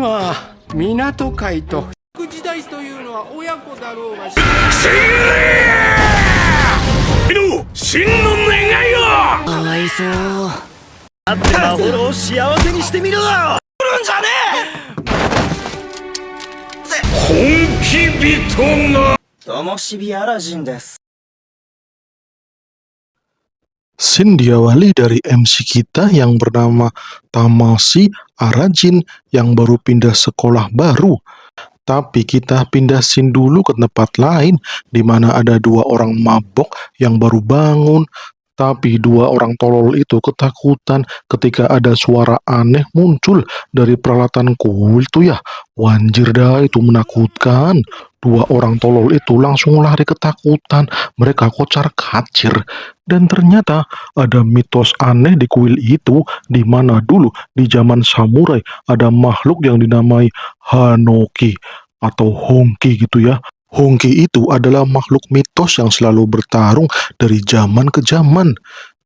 は港海と福時代というのは親子だろうが真の願いを。かわいそう。だってマホロを幸せにしてみろ。来るんじゃね本気人が。どうもシビアラジンです。Scene diawali dari MC kita yang bernama Tamasi Arajin yang baru pindah sekolah baru. Tapi kita pindah scene dulu ke tempat lain di mana ada dua orang mabok yang baru bangun. Tapi dua orang tolol itu ketakutan ketika ada suara aneh muncul dari peralatan kuil tuh ya. Wanjir dah, itu menakutkan. Dua orang tolol itu langsung lari ketakutan. Mereka kocar-kacir. Dan ternyata ada mitos aneh di kuil itu, di mana dulu di zaman samurai ada makhluk yang dinamai Hanoki atau Honki gitu ya. Honki itu adalah makhluk mitos yang selalu bertarung dari zaman ke zaman.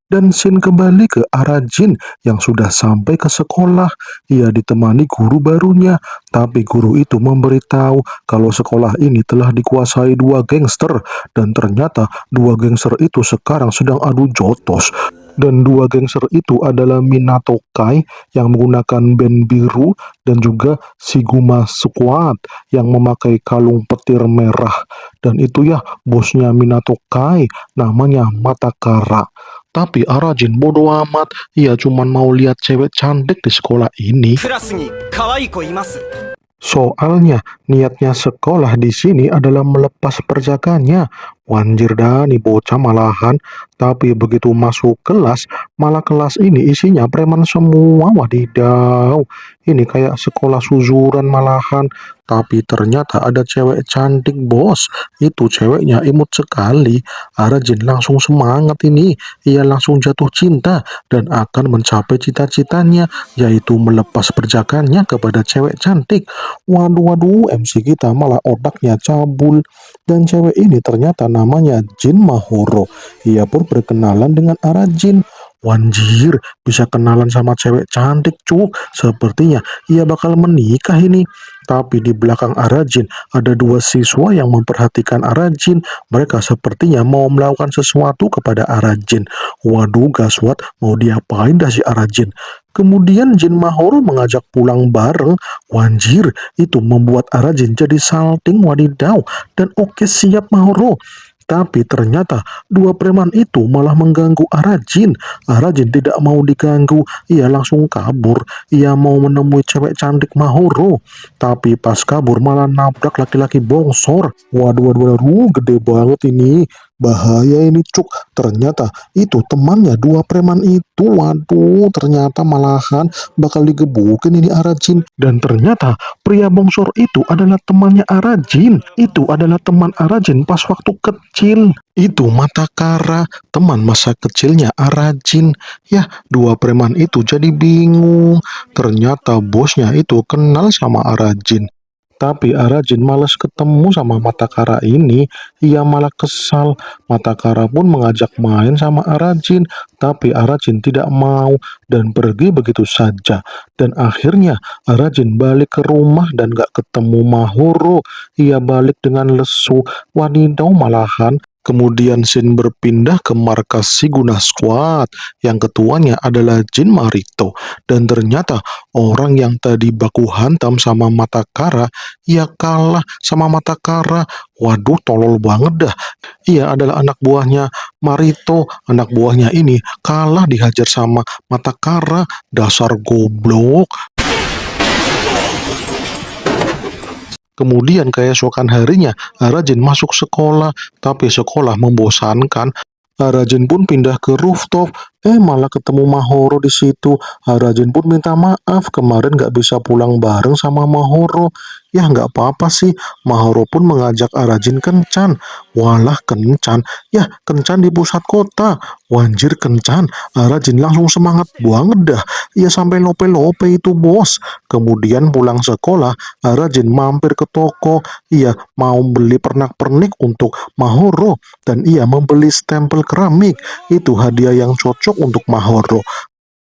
Dan Shin kembali ke Arajin yang sudah sampai ke sekolah. Ia ditemani guru barunya, tapi guru itu memberitahu kalau sekolah ini telah dikuasai dua gangster. Dan ternyata dua gangster itu sekarang sedang adu jotos. Dan dua gangster itu adalah Minato Kai yang menggunakan band biru dan juga Sigma Squad yang memakai kalung petir merah. Dan itu ya bosnya Minato Kai, namanya Matakara. Tapi Arajin bodoh amat, ia cuma mau lihat cewek cantik di sekolah ini. Soalnya niatnya sekolah di sini adalah melepas perjaganya. Wanjir dah nih bocah malahan. Tapi begitu masuk kelas, malah kelas ini isinya preman semua. Wadidaw, ini kayak sekolah suzuran malahan. Tapi ternyata ada cewek cantik bos. Itu ceweknya imut sekali. Arajin langsung semangat ini. Ia langsung jatuh cinta dan akan mencapai cita-citanya, yaitu melepas perjaganya kepada cewek cantik. Waduh, MC kita malah otaknya cabul. Dan cewek ini ternyata namanya Jin Mahoro. Ia pun berkenalan dengan Arajin. Wanjir, bisa kenalan sama cewek cantik cuk. Sepertinya ia bakal menikah ini. Tapi di belakang Arajin ada dua siswa yang memperhatikan Arajin. Mereka sepertinya mau melakukan sesuatu kepada Arajin. Waduh, gaswat, mau diapain dah si Arajin? Kemudian Jin Mahoro mengajak pulang bareng. Wanjir, itu membuat Arajin jadi salting wadidaw. Dan oke siap Mahoro. Tapi ternyata dua preman itu malah mengganggu Arajin. Arajin tidak mau diganggu, ia langsung kabur. Ia mau menemui cewek cantik Mahoro. Tapi pas kabur malah nabrak laki-laki bongsor. Waduh, gede banget ini. Bahaya ini cuk. Ternyata itu temannya dua preman itu. Waduh, ternyata malahan bakal digebukin ini Arajin. Dan ternyata pria bongsor itu adalah temannya Arajin. Itu adalah teman Arajin pas waktu kecil. Itu Matakara, teman masa kecilnya Arajin. Ya, dua preman itu jadi bingung. Ternyata bosnya itu kenal sama Arajin. Tapi Arajin males ketemu sama Matakara ini. Ia malah kesal. Matakara pun mengajak main sama Arajin. Tapi Arajin tidak mau dan pergi begitu saja. Dan akhirnya Arajin balik ke rumah dan gak ketemu Mahoro. Ia balik dengan lesu. Wadidaw malahan. Kemudian Shin berpindah ke markas Siguna Squad yang ketuanya adalah Jin Marito. Dan ternyata orang yang tadi baku hantam sama Matakara, ia kalah sama Matakara. Waduh, tolol banget dah. Ia adalah anak buahnya Marito. Anak buahnya ini kalah dihajar sama Matakara. Dasar goblok. Kemudian keesokan harinya, Arajin masuk sekolah, tapi sekolah membosankan. Arajin pun pindah ke rooftop, malah ketemu Mahoro di situ. Arajin pun minta maaf, kemarin gak bisa pulang bareng sama Mahoro. Ya nggak apa-apa sih, Mahoro pun mengajak Arajin kencan. Walah kencan, ya kencan di pusat kota. Wanjir kencan, Arajin langsung semangat banget dah. Ia sampai lope-lope itu bos. Kemudian pulang sekolah, Arajin mampir ke toko. Ia mau beli pernak-pernik untuk Mahoro. Dan ia membeli stempel keramik. Itu hadiah yang cocok untuk Mahoro.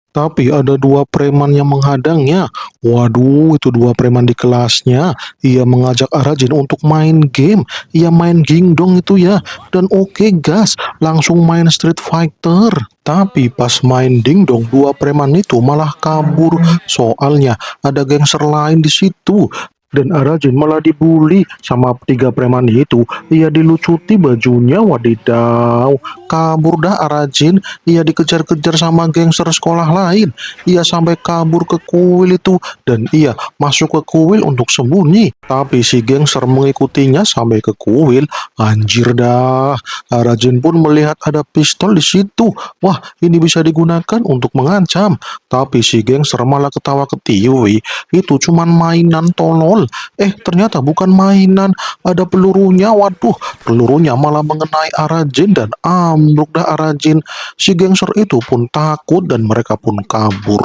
Tapi ada dua preman yang menghadangnya. Waduh, itu dua preman di kelasnya. Ia mengajak Arajin untuk main game. Ia main gingdong itu ya. Dan oke gas, langsung main Street Fighter. Tapi pas main dingdong, dua preman itu malah kabur. Soalnya ada gangster lain di situ. Dan Arajin malah dibully sama tiga preman itu. Ia dilucuti bajunya, wadidaw. Kabur dah Arajin. Ia dikejar-kejar sama gangster sekolah lain. Ia sampai kabur ke kuil itu. Dan ia masuk ke kuil untuk sembunyi. Tapi si gangster mengikutinya sampai ke kuil. Anjir dah. Arajin pun melihat ada pistol di situ. Wah, ini bisa digunakan untuk mengancam. Tapi si gangster malah ketawa ketiwi. Itu cuman mainan tolol. Ternyata bukan mainan. Ada pelurunya. Waduh, pelurunya malah mengenai Arajin dan ambruk dah Arajin. Si gangster itu pun takut dan mereka pun kabur.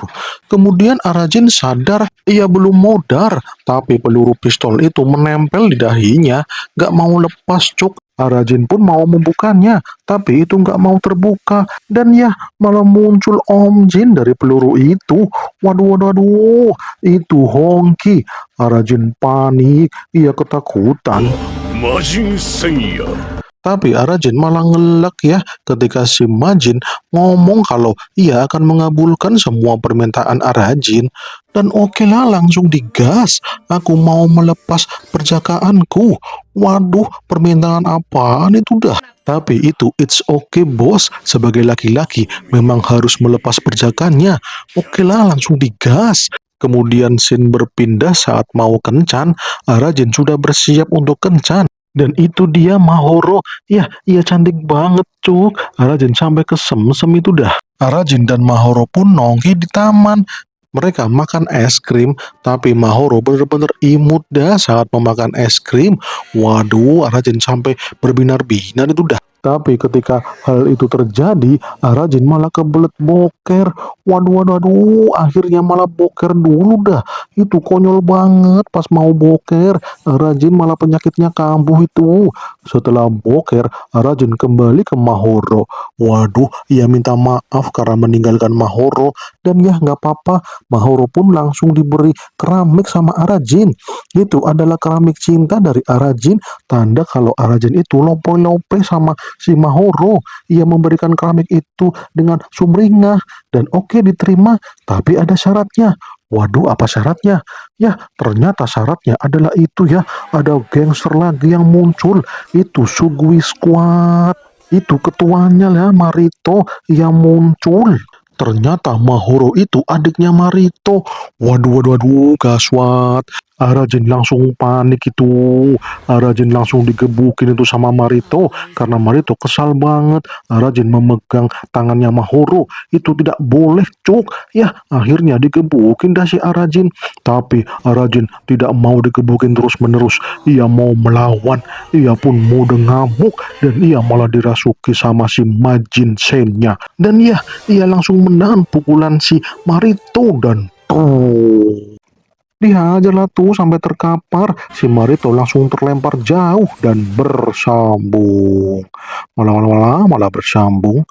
Kemudian Arajin sadar ia belum modar, tapi peluru pistol itu menempel di dahinya, gak mau lepas cuk. Arajin pun mau membukanya, tapi itu gak mau terbuka. Dan ya, malah muncul Om Jin dari peluru itu. Waduh, waduh, waduh, itu Hongki. Arajin panik, ia ketakutan. 魔人戦や Tapi Arajin malah ngelak ya ketika si Majin ngomong kalau ia akan mengabulkan semua permintaan Arajin. Dan oke lah, langsung digas. Aku mau melepas perjakaanku. Waduh, permintaan apaan itu dah? Tapi itu it's okay bos. Sebagai laki-laki memang harus melepas perjakaannya. Oke lah, langsung digas. Kemudian scene berpindah saat mau kencan. Arajin sudah bersiap untuk kencan. Dan itu dia Mahoro. Ya, ia cantik banget cuk. Arajin sampai ke sem-sem itu dah. Arajin dan Mahoro pun nongki di taman. Mereka makan es krim, tapi Mahoro bener-bener imut dah saat memakan es krim. Waduh, Arajin sampai berbinar-binar itu dah. Tapi ketika hal itu terjadi, Arajin malah kebelet boker. Waduh, waduh, waduh, akhirnya malah boker dulu dah. Itu konyol banget pas mau boker. Arajin malah penyakitnya kambuh itu. Setelah boker, Arajin kembali ke Mahoro. Waduh, ia minta maaf karena meninggalkan Mahoro. Dan ya nggak apa-apa, Mahoro pun langsung diberi keramik sama Arajin. Itu adalah keramik cinta dari Arajin. Tanda kalau Arajin itu lope-lope sama si Mahoro. Ia memberikan keramik itu dengan sumringah. Dan oke diterima, tapi ada syaratnya. Waduh, apa syaratnya? Ya, ternyata syaratnya adalah itu ya. Ada gangster lagi yang muncul. Itu Sugui Squad. Itu ketuanya ya, Marito yang muncul. Ternyata Mahoro itu adiknya Marito. Waduh, waduh, waduh, gaswat. Arajin langsung panik itu. Arajin langsung digebukin itu sama Marito. Karena Marito kesal banget. Arajin memegang tangannya Mahoro. Itu tidak boleh cuk. Ya, akhirnya digebukin dah si Arajin. Tapi Arajin tidak mau digebukin terus-menerus. Ia mau melawan. Ia pun mode ngamuk. Dan ia malah dirasuki sama si Majin Sennya. Dan ya, ia langsung menahan pukulan si Marito dan dihajarlah tuh sampai terkapar. Si Marito langsung terlempar jauh dan bersambung. Malah bersambung.